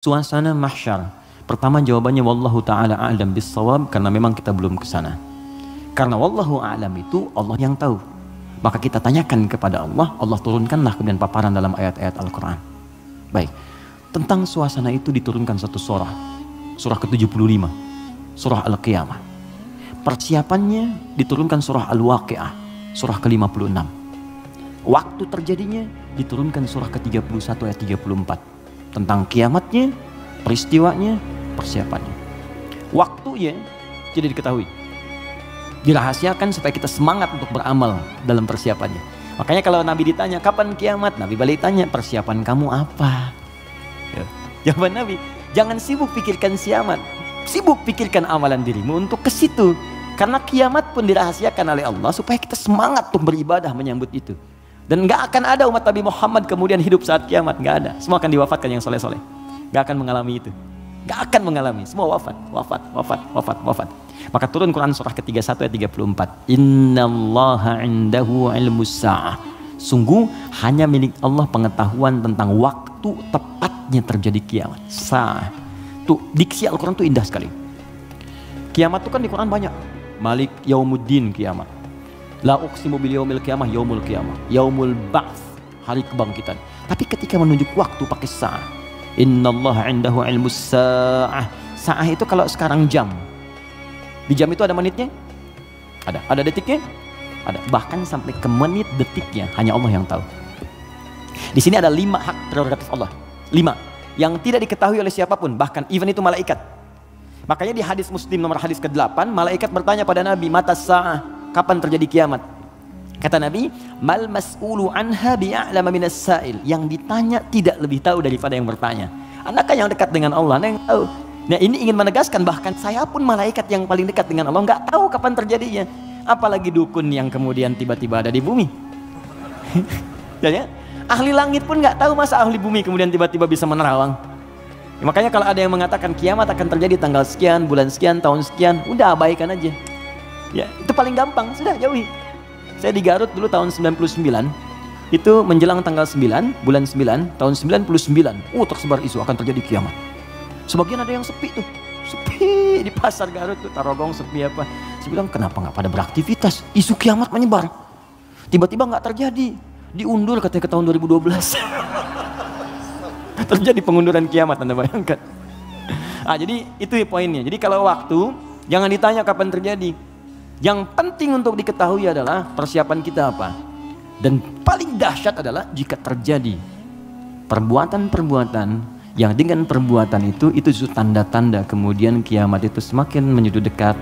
Suasana mahsyar. Pertama jawabannya wallahu taala a'lam bissawab, karena memang kita belum ke sana. Karena wallahu a'lam itu Allah yang tahu. Maka kita tanyakan kepada Allah, Allah turunkanlah kemudian paparan dalam ayat-ayat Al-Qur'an. Baik. Tentang suasana itu diturunkan satu surah. Surah ke-75. Surah Al-Qiyamah. Persiapannya diturunkan surah Al-Waqi'ah. Surah ke-56. Waktu terjadinya diturunkan surah ke-31 ayat 34. Tentang kiamatnya, peristiwanya, persiapannya. Waktunya tidak diketahui. Dirahasiakan supaya kita semangat untuk beramal dalam persiapannya. Makanya kalau Nabi ditanya kapan kiamat, Nabi balik tanya persiapan kamu apa? Ya. Jawaban Nabi, jangan sibuk pikirkan kiamat, sibuk pikirkan amalan dirimu untuk ke situ. Karena kiamat pun dirahasiakan oleh Allah supaya kita semangat untuk beribadah menyambut itu. Dan gak akan ada umat Nabi Muhammad kemudian hidup saat kiamat, gak ada. Semua akan diwafatkan yang soleh-soleh. Gak akan mengalami itu. Gak akan mengalami. Semua wafat. Maka turun Quran surah ke-31 ayat 34. Innallaha indahu ilmus sa'ah. Sungguh hanya milik Allah pengetahuan tentang waktu tepatnya terjadi kiamat. Sa'ah. Tuh, diksi Al-Quran tuh indah sekali. Kiamat tuh kan di Quran banyak. Malik yaumuddin kiamat. La uqsimu bil yaumil qiyamah, yaumul qiyamah, yaumul ba'ts, hari kebangkitan. Tapi ketika menunjuk waktu pakai sa'ah. Innallaha indahu ilmus sa'ah. Sa'ah itu kalau sekarang jam. Di jam itu ada menitnya? Ada detiknya? Ada. Bahkan sampai ke menit detiknya hanya Allah yang tahu. Di sini ada 5 hak prerogatif Allah. 5 yang tidak diketahui oleh siapapun, bahkan even itu malaikat. Makanya di hadis Muslim nomor hadis ke-8, malaikat bertanya pada Nabi, mata sa'ah, kapan terjadi kiamat? Kata Nabi, mal mas'ulu anha bi'a'lama minas sa'il. Yang ditanya tidak lebih tahu daripada yang bertanya. Anakah yang dekat dengan Allah, yang tahu. Nah, ini ingin menegaskan bahkan saya pun malaikat yang paling dekat dengan Allah nggak tahu kapan terjadinya. Apalagi dukun yang kemudian tiba-tiba ada di bumi. Ya? Ahli langit pun nggak tahu masa ahli bumi kemudian tiba-tiba bisa menerawang. Ya, makanya kalau ada yang mengatakan kiamat akan terjadi tanggal sekian, bulan sekian, tahun sekian, udah abaikan aja. Ya, itu paling gampang, sudah jauhi. Saya di Garut dulu tahun 99, itu menjelang tanggal 9, bulan 9, tahun 99, tersebar isu akan terjadi kiamat. Sebagian ada yang sepi tuh, sepi di pasar Garut tuh, Tarogong sepi apa. Saya bilang, kenapa nggak pada beraktivitas? Isu kiamat menyebar. Tiba-tiba nggak terjadi, diundur katanya ke tahun 2012. Terjadi pengunduran kiamat, Anda bayangkan. Jadi itu poinnya. Jadi kalau waktu, jangan ditanya kapan terjadi. Yang penting untuk diketahui adalah persiapan kita apa. Dan paling dahsyat adalah jika terjadi perbuatan-perbuatan yang dengan perbuatan itu tanda-tanda kemudian kiamat itu semakin menuju dekat.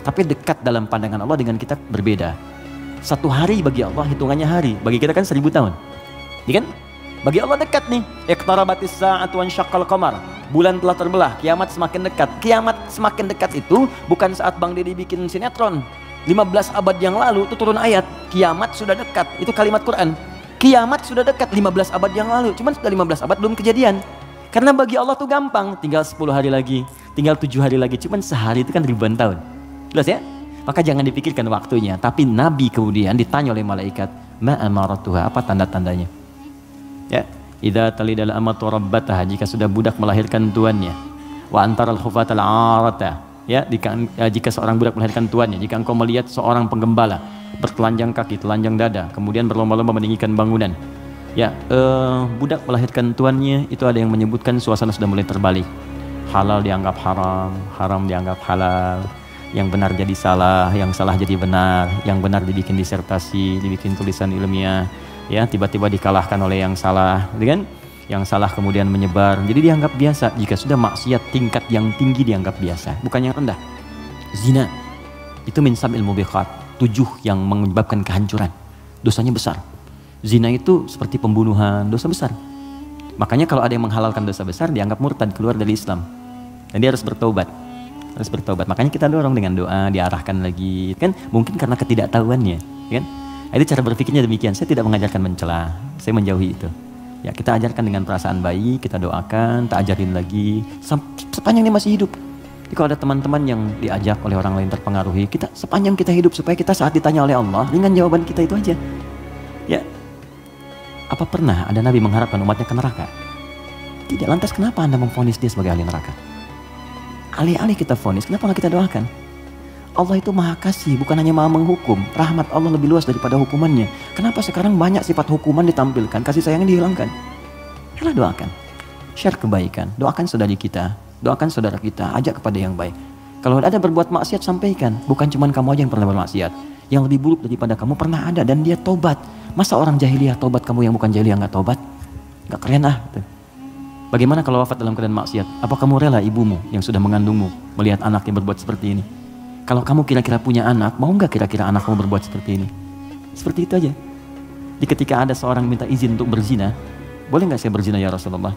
Tapi dekat dalam pandangan Allah dengan kita berbeda. 1 hari bagi Allah hitungannya hari, bagi kita kan 1000 tahun. Ya kan? Bagi Allah dekat nih. Iqtarabatis sa'atu wan syaqqal qamar. Bulan telah terbelah, kiamat semakin dekat. Kiamat semakin dekat itu bukan saat Bang Deddy bikin sinetron 15 abad yang lalu itu turun ayat kiamat sudah dekat, itu kalimat Quran. Kiamat sudah dekat 15 abad yang lalu, cuman sudah 15 abad belum kejadian. Karena bagi Allah tuh gampang, tinggal 10 hari lagi, tinggal 7 hari lagi, cuman sehari itu kan ribuan tahun. Jelas ya? Maka jangan dipikirkan waktunya. Tapi Nabi kemudian ditanya oleh malaikat, ma amaratuha, apa tanda-tandanya? Ya, idza talidal amatu rabbataha, jika sudah budak melahirkan tuannya. Wa antaral khufatal arata, ya, jika seorang budak melahirkan tuannya. Jika engkau melihat seorang penggembala bertelanjang kaki, telanjang dada, kemudian berlomba-lomba meninggikan bangunan. Ya, budak melahirkan tuannya, itu ada yang menyebutkan suasana sudah mulai terbalik. Halal dianggap haram, haram dianggap halal. Yang benar jadi salah, yang salah jadi benar, yang benar dibikin disertasi, dibikin tulisan ilmiah. Ya, tiba-tiba dikalahkan oleh yang salah, kan? Yang salah kemudian menyebar, jadi dianggap biasa. Jika sudah maksiat tingkat yang tinggi dianggap biasa, bukan yang rendah. Zina itu min sab'il mubiqat, 7 yang menyebabkan kehancuran, dosanya besar. Zina itu seperti pembunuhan, dosa besar. Makanya kalau ada yang menghalalkan dosa besar dianggap murtad, keluar dari Islam, dan dia harus bertaubat. Makanya kita dorong dengan doa, diarahkan lagi, kan? Mungkin karena ketidaktahuannya, kan? Itu cara berpikirnya demikian. Saya tidak mengajarkan mencela, saya menjauhi itu. Ya, kita ajarkan dengan perasaan baik, kita doakan, tak ajarin lagi sepanjang dia masih hidup. Jadi kalau ada teman-teman yang diajak oleh orang lain terpengaruhi, kita sepanjang kita hidup supaya kita saat ditanya oleh Allah, dengan jawaban kita itu aja. Ya, apa pernah ada Nabi mengharapkan umatnya ke neraka? Tidak, lantas kenapa Anda memvonis dia sebagai ahli neraka? Alih-alih kita vonis, kenapa nggak kita doakan? Allah itu maha kasih, bukan hanya maha menghukum. Rahmat Allah lebih luas daripada hukumannya. Kenapa sekarang banyak sifat hukuman ditampilkan, kasih sayangnya dihilangkan? Yalah, doakan. Share kebaikan, doakan saudari kita, doakan saudara kita, ajak kepada yang baik. Kalau ada berbuat maksiat, sampaikan. Bukan cuma kamu aja yang pernah bermaksiat. Yang lebih buruk daripada kamu pernah ada dan dia tobat. Masa orang jahiliyah tobat, kamu yang bukan jahiliyah nggak tobat? Nggak keren ah. Gitu. Bagaimana kalau wafat dalam keadaan maksiat? Apa kamu rela ibumu yang sudah mengandungmu melihat anak yang berbuat seperti ini? Kalau kamu kira-kira punya anak, mau nggak kira-kira anak kamu berbuat seperti ini? Seperti itu aja. Jadi ketika ada seorang minta izin untuk berzina, boleh nggak saya berzina ya Rasulullah?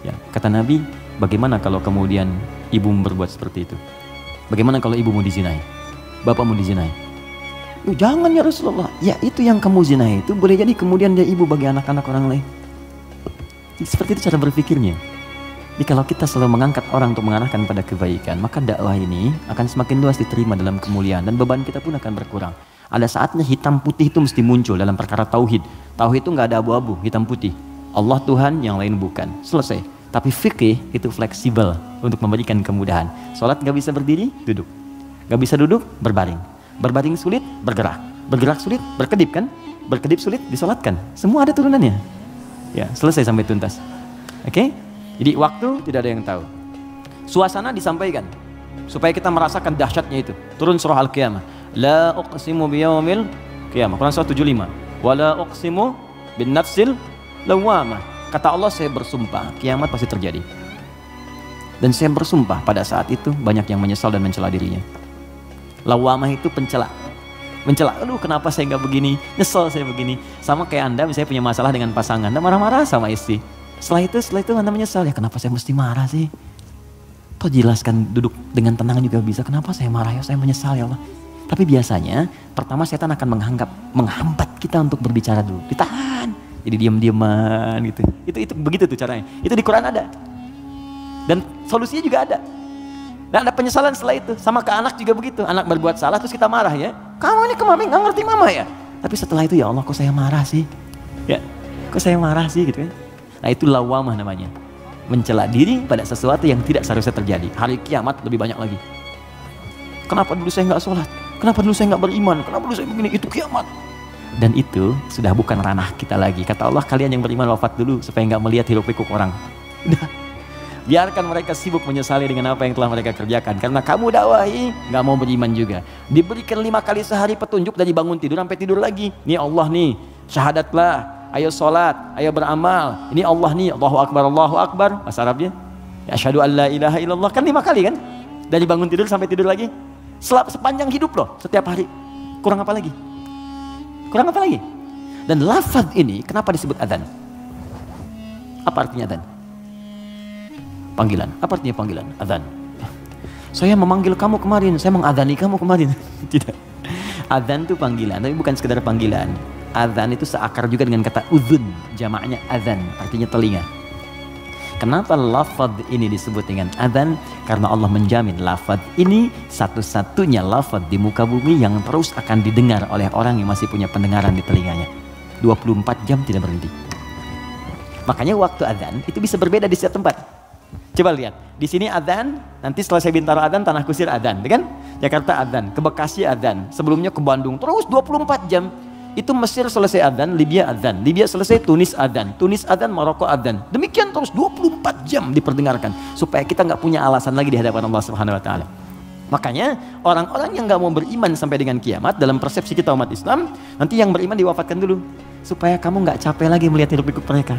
Ya, kata Nabi, bagaimana kalau kemudian ibumu berbuat seperti itu? Bagaimana kalau ibumu dizinai? Bapakmu dizinai? Jangan ya Rasulullah. Ya itu yang kamu zinai itu boleh jadi kemudian dia ibu bagi anak-anak orang lain. Seperti itu cara berpikirnya. Jadi kalau kita selalu mengangkat orang untuk mengarahkan pada kebaikan, maka dakwah ini akan semakin luas diterima dalam kemuliaan dan beban kita pun akan berkurang. Ada saatnya hitam putih itu mesti muncul dalam perkara tauhid. Tauhid itu nggak ada abu-abu, hitam putih. Allah Tuhan, yang lain bukan. Selesai. Tapi fikih itu fleksibel untuk memberikan kemudahan. Sholat nggak bisa berdiri, duduk. Nggak bisa duduk, berbaring. Berbaring sulit, bergerak. Bergerak sulit, berkedip kan? Berkedip sulit, disolatkan. Semua ada turunannya. Ya, selesai sampai tuntas. Oke? Jadi waktu tidak ada yang tahu. Suasana disampaikan supaya kita merasakan dahsyatnya itu. Turun surah Al-Qiyamah. La uqsimu biyaumil qiyamah. Quran surah 75. Wa la uqsimu bin nafsil lawwamah. Kata Allah, saya bersumpah kiamat pasti terjadi. Dan saya bersumpah pada saat itu banyak yang menyesal dan mencela dirinya. Lawwamah itu pencela. Mencela, aduh kenapa saya nggak begini, nyesel saya begini. Sama kayak Anda misalnya punya masalah dengan pasangan, Anda marah-marah sama istri. Setelah itu Anda menyesal, ya kenapa saya mesti marah sih? Kau jelaskan duduk dengan tenang juga bisa, kenapa saya marah ya, saya menyesal ya Allah. Tapi biasanya pertama setan akan menghambat kita untuk berbicara dulu, ditahan. Jadi diam-diaman gitu. Itu begitu tuh caranya. Itu di Quran ada. Dan solusinya juga ada. Dan ada penyesalan setelah itu. Sama ke anak juga begitu. Anak berbuat salah terus kita marah ya. Kamu ini kemarin nggak ngerti mama ya. Tapi setelah itu ya Allah kok saya marah sih. Ya, kok saya marah sih gitu kan. Nah itu lawamah namanya. Mencela diri pada sesuatu yang tidak seharusnya terjadi. Hari kiamat lebih banyak lagi. Kenapa dulu saya nggak sholat? Kenapa dulu saya nggak beriman? Kenapa dulu saya begini? Itu kiamat. Dan itu sudah bukan ranah kita lagi. Kata Allah, kalian yang beriman wafat dulu supaya nggak melihat hiruk pikuk orang. Udah. Biarkan mereka sibuk menyesali dengan apa yang telah mereka kerjakan. Karena kamu dakwahi, nggak mau beriman juga. Diberikan 5 kali sehari petunjuk dari bangun tidur sampai tidur lagi. Nih Allah nih, syahadatlah, ayo sholat, ayo beramal. Ini Allah nih, Allahu Akbar. Bahasa Arabnya, ya asyhadu an la ilaha illallah. Kan 5 kali kan? Dari bangun tidur sampai tidur lagi. Sepanjang hidup loh, setiap hari. Kurang apa lagi? Kurang apa lagi? Dan lafaz ini kenapa disebut adzan? Apa artinya adzan? Panggilan. Apa artinya panggilan? Adzan. Saya memanggil kamu kemarin, saya mengadzani kamu kemarin. Tidak. Adzan itu panggilan, tapi bukan sekedar panggilan. Adzan itu seakar juga dengan kata udzun, jamaknya adzan, artinya telinga. Kenapa lafaz ini disebut dengan adzan? Karena Allah menjamin lafaz ini satu-satunya lafaz di muka bumi yang terus akan didengar oleh orang yang masih punya pendengaran di telinganya. 24 jam tidak berhenti. Makanya waktu adzan itu bisa berbeda di setiap tempat. Coba lihat, di sini adzan, nanti setelah saya Bintaro adzan, Tanah Kusir adzan, kan? Jakarta adzan, ke Bekasi adzan, sebelumnya ke Bandung, terus 24 jam. Itu Mesir selesai adzan, Libya adzan, Libya selesai Tunis adzan, Maroko adzan. Demikian terus 24 jam diperdengarkan supaya kita nggak punya alasan lagi di hadapan Allah Subhanahu wa taala. Makanya orang-orang yang nggak mau beriman sampai dengan kiamat dalam persepsi kita umat Islam, nanti yang beriman diwafatkan dulu supaya kamu nggak capek lagi melihat hiruk pikuk mereka.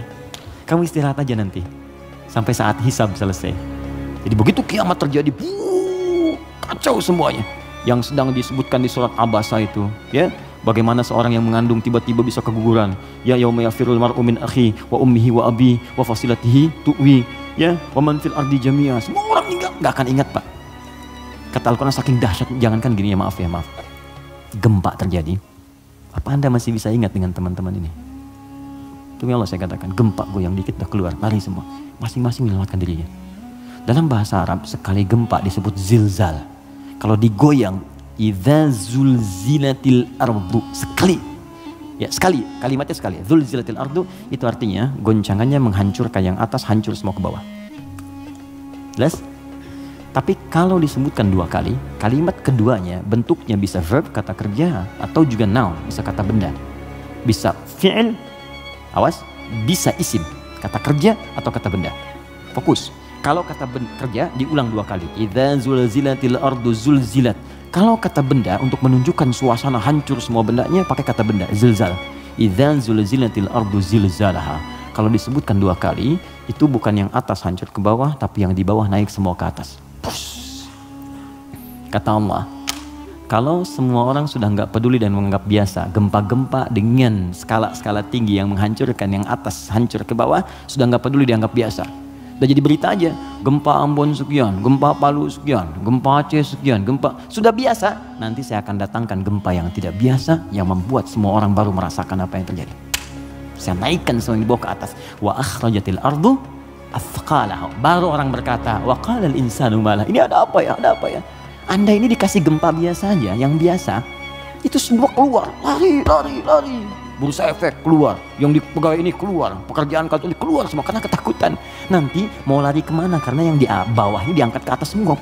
Kamu istirahat aja nanti sampai saat hisab selesai. Jadi begitu kiamat terjadi, kacau semuanya. Yang sedang disebutkan di surat Abasa itu, ya. Bagaimana seorang yang mengandung tiba-tiba bisa keguguran. Ya yauma yafirul mar'u min akhi wa ummihi wa abi wa fasilatihi tuwi, ya, wa man fil ardi jami'a. Semua orang enggak akan ingat, Pak. Kata Al-Qur'an saking dahsyat, jangankan gini ya, maaf. Gempa terjadi. Apa Anda masih bisa ingat dengan teman-teman ini? Demi Allah saya katakan, gempa goyang dikit udah keluar, lari semua. Masing-masing menyelamatkan dirinya. Dalam bahasa Arab sekali gempa disebut zilzal. Kalau digoyang idza zulzilatil ardu, sekali Ya sekali, kalimatnya sekali. Zulzilatil ardu itu artinya goncangannya menghancurkan yang atas, hancur semua ke bawah. Jelas? Tapi kalau disebutkan 2 kali, kalimat keduanya bentuknya bisa verb, kata kerja, atau juga noun, bisa kata benda. Bisa fi'il, awas, bisa isim, kata kerja atau kata benda. Fokus. Kalau kata kerja diulang 2 kali. Idza zulzilatil ardu zulzilat. Kalau kata benda untuk menunjukkan suasana hancur semua bendanya pakai kata benda, zilzal. Idza zulzilatil ardu zilzalaha. Kalau disebutkan 2 kali, itu bukan yang atas hancur ke bawah, tapi yang di bawah naik semua ke atas. Push. Kata Allah, kalau semua orang sudah nggak peduli dan menganggap biasa gempa-gempa dengan skala-skala tinggi yang menghancurkan yang atas hancur ke bawah, sudah nggak peduli dianggap biasa. Udah jadi berita aja, gempa Ambon sekian, gempa Palu sekian, gempa Aceh sekian, gempa sudah biasa. Nanti saya akan datangkan gempa yang tidak biasa yang membuat semua orang baru merasakan apa yang terjadi. Saya naikkan semua yang dibawa ke atas. Wa akhrajatil ardu athqalaha. Baru orang berkata, wa qalal insanu malah. Ini ada apa ya? Ada apa ya? Anda ini dikasih gempa biasa aja, yang biasa. Itu semua keluar, lari. Bursa efek keluar, yang di pegawai ini keluar, pekerjaan kantor ini keluar semua karena ketakutan. Nanti mau lari kemana? Karena yang di bawah ini diangkat ke atas semua.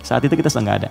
Saat itu kita sudah nggak ada.